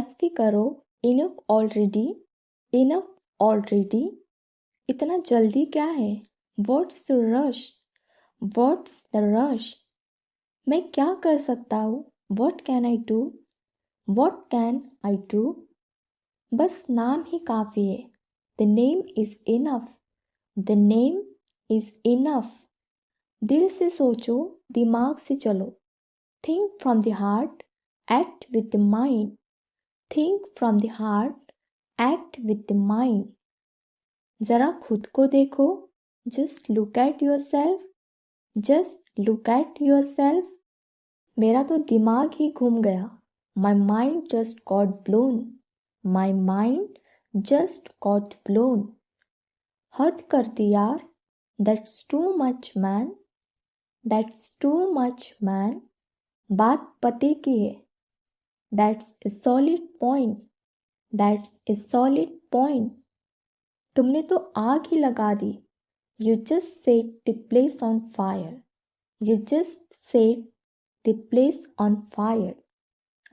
बस भी करो, इनफ ऑलरेडी, इनफ ऑलरेडी। इतना जल्दी क्या है? What's the rush, what's the rush. मैं क्या कर सकता हूँ? What can I do, what can I do. बस नाम ही काफ़ी है। The name is enough, the name is enough. दिल से सोचो, दिमाग से चलो। Think from the heart, act with the mind. Think from the heart, act with the mind. ज़रा खुद को देखो, just look at your self, just look at yourself. मेरा तो दिमाग ही घूम गया। My mind just got blown, my mind just got blown. हद कर दी यार, that's too much man, that's too much man. बात पते की है, that's a solid point, that's a solid point. तुमने तो आग ही लगा दी। You just set the place on fire, you just set the place on fire.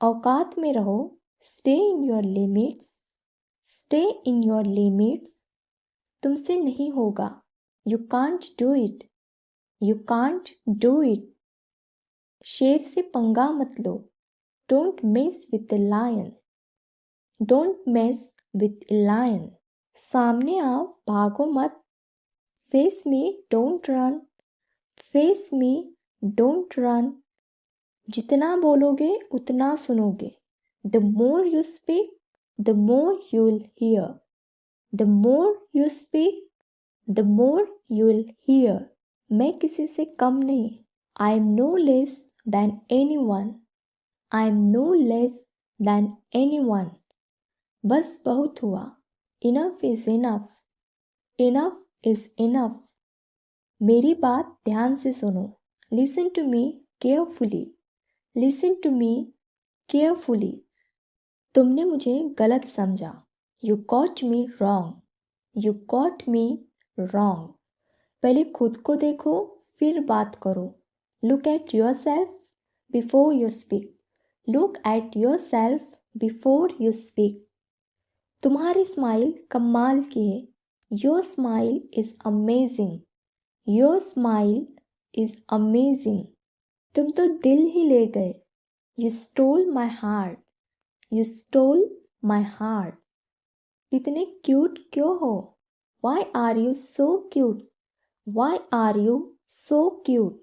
औकात में रहो, stay in your limits, stay in your limits. तुमसे नहीं होगा, you can't do it, you can't do it. शेर से पंगा मत लो, don't mess with the lion, don't mess with the lion. सामने आओ, भागो मत। Face me, don't run, face me, don't run. जितना बोलोगे उतना सुनोगे। The more you speak, the more you will hear, the more you speak, the more you will hear. मैं किसी से कम नहीं। I am no less than any one, I am no less than any one. बस बहुत हुआ, enough is enough, enough is enough. मेरी बात ध्यान से सुनो, listen to me carefully, listen to me carefully. तुमने मुझे गलत समझा। You got me wrong, you got me wrong. पहले खुद को देखो, फिर बात करो। Look at yourself before you speak, look at yourself before you speak. तुम्हारी स्माइल कमाल की है। Your smile is amazing, your smile is amazing. तुम तो दिल ही ले गए। You stole my heart, you stole my heart. इतने क्यूट क्यों हो? Why are you so cute, why are you so cute.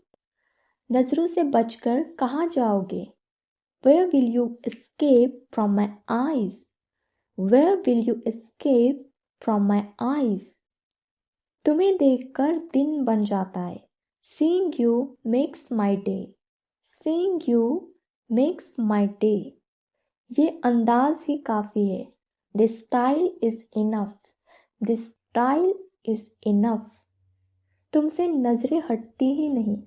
नज़रों से बचकर कहाँ जाओगे? Where will you escape from my eyes, where will you escape from my eyes. तुम्हें देखकर दिन बन जाता है। Seeing you makes my day, seeing you makes my day. ये अंदाज ही काफ़ी है। This style is enough, this style is enough. तुमसे नजरें हटती ही नहीं।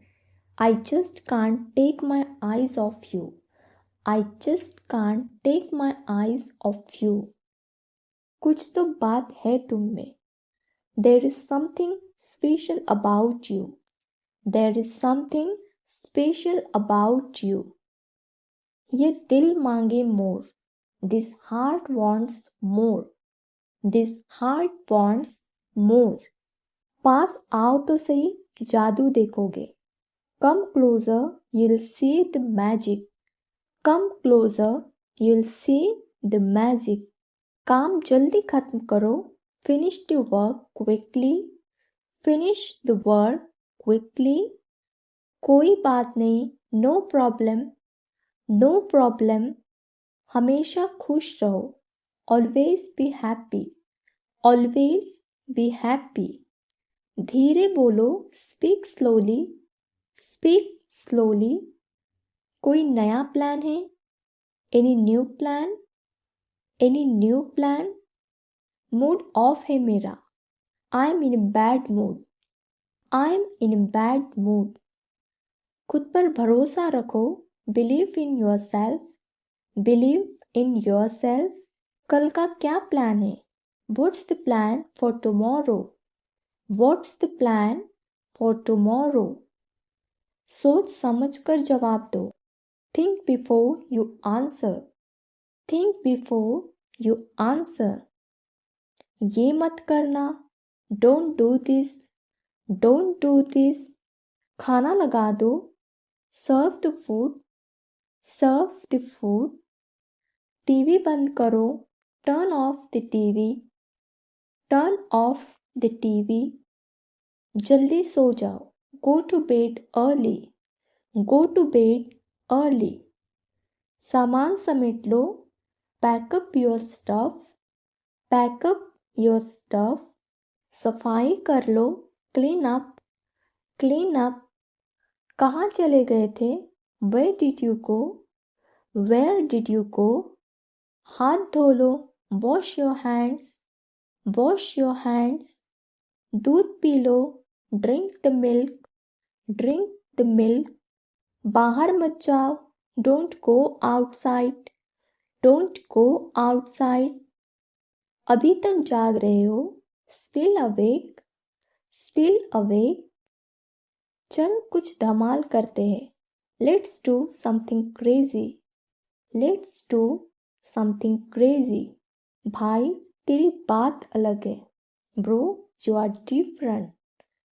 I just can't take my eyes off you, I just can't take my eyes off you. कुछ तो बात है तुम में। There is something special about you, there is something special about you. ये दिल मांगे more, this heart wants more, this heart wants more. पास आओ तो सही, जादू देखोगे। Come closer, you'll see the magic, come closer, you'll see the magic। काम जल्दी खत्म करो, finish the work quickly, finish the work quickly। कोई बात नहीं, no problem, no problem। हमेशा खुश रहो, always be happy, always be happy। धीरे बोलो, speak slowly, speak slowly। कोई नया प्लान है? Any new plan, any new plan. Mood off है मेरा। I am in bad mood, I am in bad mood. खुद पर भरोसा रखो, believe in your self, believe in your self. कल का क्या प्लान है? What's the plan for tomorrow, what's the plan for tomorrow. सोच समझ कर जवाब दो। Think before you answer, Think before you answer. ये मत करना, don't do this, don't do this. खाना लगा दो, serve the food, serve the food. TV बंद करो, turn off the TV, turn off the TV. जल्दी सो जाओ, go to bed early, go to bed early. सामान समेट लो, pack up your stuff, pack up your stuff. सफाई कर लो, clean up, clean up. कहाँ चले गए थे, where did you go, where did you go. हाथ धो लो, wash your hands, wash your hands. दूध P low, drink the milk, drink the milk. बाहर मत जाओ, don't go outside, don't go outside. अभी तक जाग रहे हो, still awake, still awake. चल कुछ धमाल करते हैं, let's do something crazy, let's do something crazy. भाई तेरी बात अलग है, bro you are different,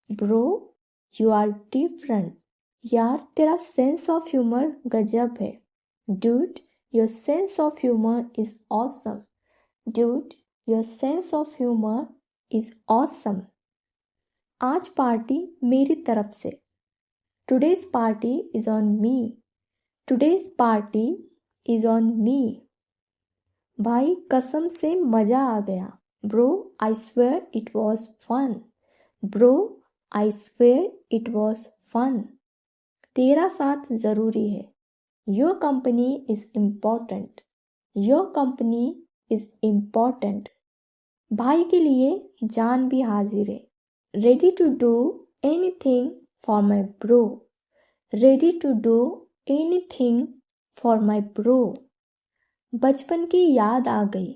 bro you are different. यार तेरा सेंस ऑफ ह्यूमर गजब है, dude your sense of humor is awesome, dude your sense of humor is awesome. आज पार्टी मेरी तरफ से, today's party is on me, today's party is on me. भाई कसम से मजा आ गया, bro I swear it was fun, bro I swear it was fun. तेरा साथ ज़रूरी है, your company is important, your company is important. भाई के लिए जान भी हाजिर है, ready to do anything for my bro, ready to do anything for my bro. बचपन की याद आ गई,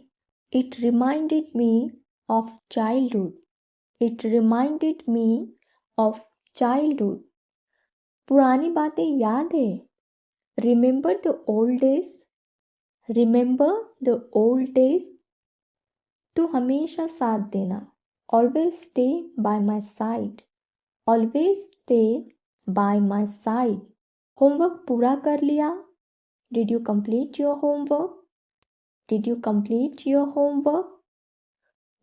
it reminded me of childhood, it reminded me of childhood. पुरानी बातें याद है, remember the old days, remember the old days. तू हमेशा साथ देना, always stay by my side, always stay by my side. Homework पूरा कर लिया, did you complete your homework, did you complete your homework.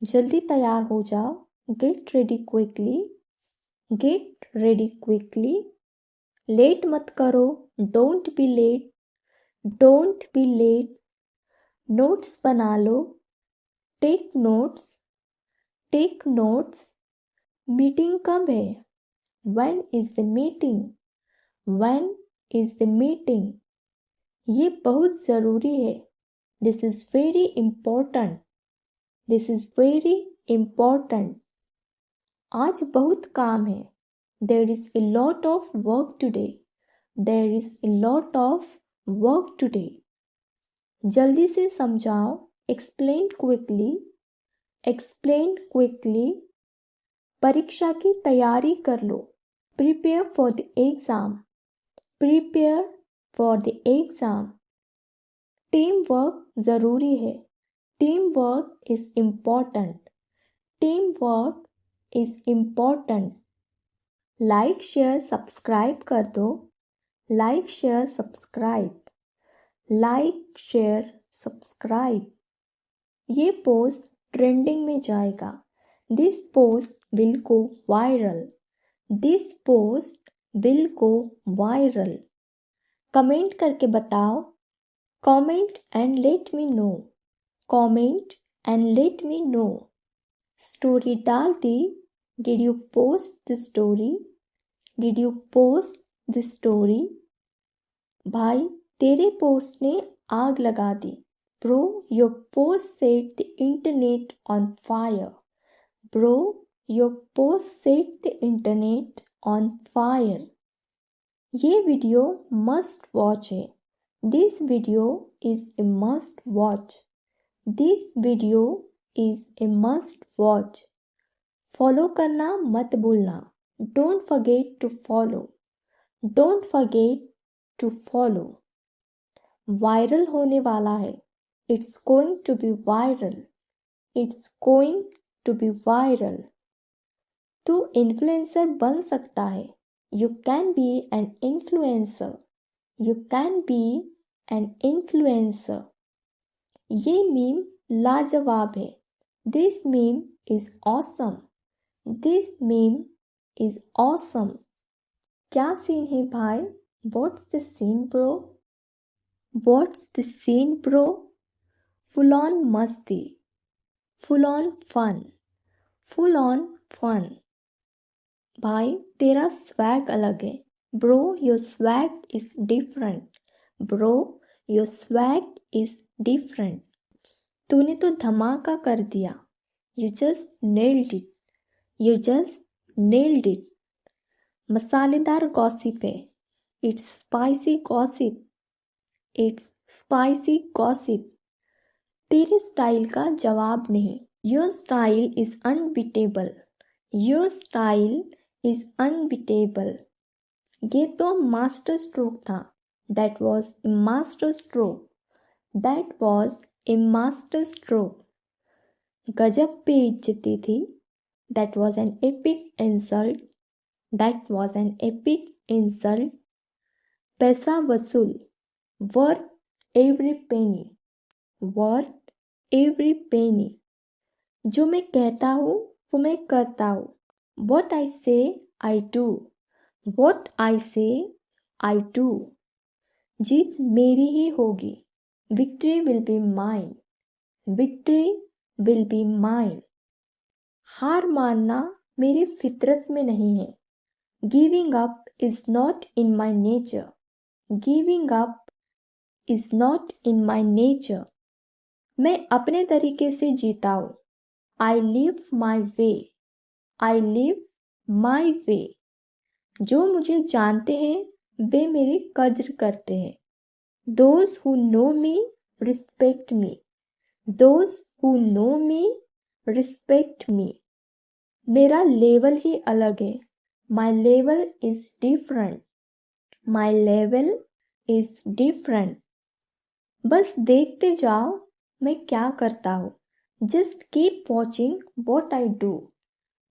जल्दी तैयार हो जाओ, get ready quickly, get ready quickly. Late मत करो, don't be late, don't be late. Notes बना लो, take notes, take notes. Meeting कब है, when is the meeting, when is the meeting. ये बहुत ज़रूरी है, this is very important, this is very important. आज बहुत काम है, there is a lot of work today, there is a lot of work today. जल्दी से समझाओ, explain quickly, explain quickly. परीक्षा की तैयारी कर लो, prepare for the exam, prepare for the exam. Team work ज़रूरी है, team work is important, team work is important. Like share subscribe कर दो, like share subscribe, like share subscribe. ये post trending में जाएगा, this post will go viral, this post will go viral. Comment करके बताओ, comment and let me know, comment and let me know. Story डाल दी, did you post the story, did you post the story. भाई तेरे post ने आग लगा दी, bro your post set the internet on fire, bro your post set the internet on fire. ये video must watch है, this video is a must watch, this video is a must watch. Follow करना मत भूलना, don't forget to follow, don't forget to follow. Viral होने वाला है, It's going to be viral. It's going to be viral. तू influencer बन सकता है. You can be an influencer. You can be an influencer. ये मीम लाजवाब है. This meme is awesome. This meme is awesome. क्या सीन है भाई? What's the scene bro? What's the scene bro? Full on मस्ती. Full on fun. Full on fun. भाई तेरा swag अलग है. Bro, your swag is different. Bro, your swag is different. तूने तो धमाका कर दिया. You just nailed it. You just nailed it. मसालेदार गॉसिप है. It's spicy gossip. It's spicy gossip. तेरे स्टाइल का जवाब नहीं. Your style is unbeatable. Your style is unbeatable. ये तो मास्टर स्ट्रोक था. That was a master stroke. That was a master stroke. गजब बेइज्जती थी. That was an epic insult. That was an epic insult. पैसा वसूल. Worth every penny. Worth every penny. जो मैं कहता हूँ वो मैं करता हूँ. What I say I do. What I say I do. जीत मेरी ही होगी. Victory will be mine. Victory will be mine. हार मानना मेरी फितरत में नहीं है. Giving up is not in my nature. Giving up is not in my nature. मैं अपने तरीके से जीता हूँ. I live my way. I live my way. जो मुझे जानते हैं वे मेरी कद्र करते हैं. Those who know me respect me. Those who know me respect me. मेरा लेवल ही अलग है. My level is different. My level is different. बस देखते जाओ मैं क्या करता हूँ. Just keep watching what I do.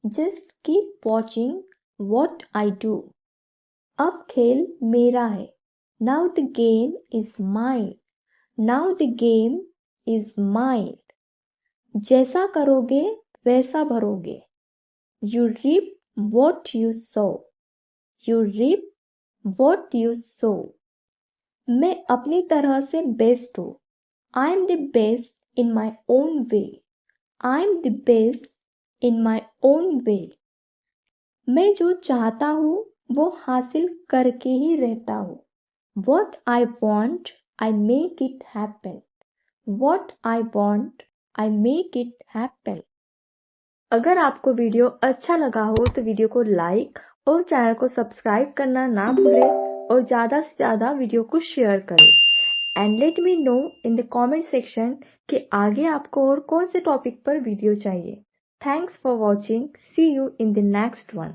Just keep watching what I do. अब खेल मेरा है. Now the game is mine. Now the game is mine. जैसा करोगे वैसा भरोगे. You reap what you sow. You reap what you sow. मैं अपनी तरह से बेस्ट हूँ. I am the best in my own way. I am the best in my own way. मैं जो चाहता हूँ वो हासिल करके ही रहता हूँ. What I want, I make it happen. What I want, I make it happen. अगर आपको वीडियो अच्छा लगा हो तो वीडियो को लाइक और चैनल को सब्सक्राइब करना ना भूलें और ज़्यादा से ज़्यादा वीडियो को शेयर करें. And let me know in the comment section कि आगे आपको और कौन से टॉपिक पर वीडियो चाहिए. Thanks for watching. See you in the next one.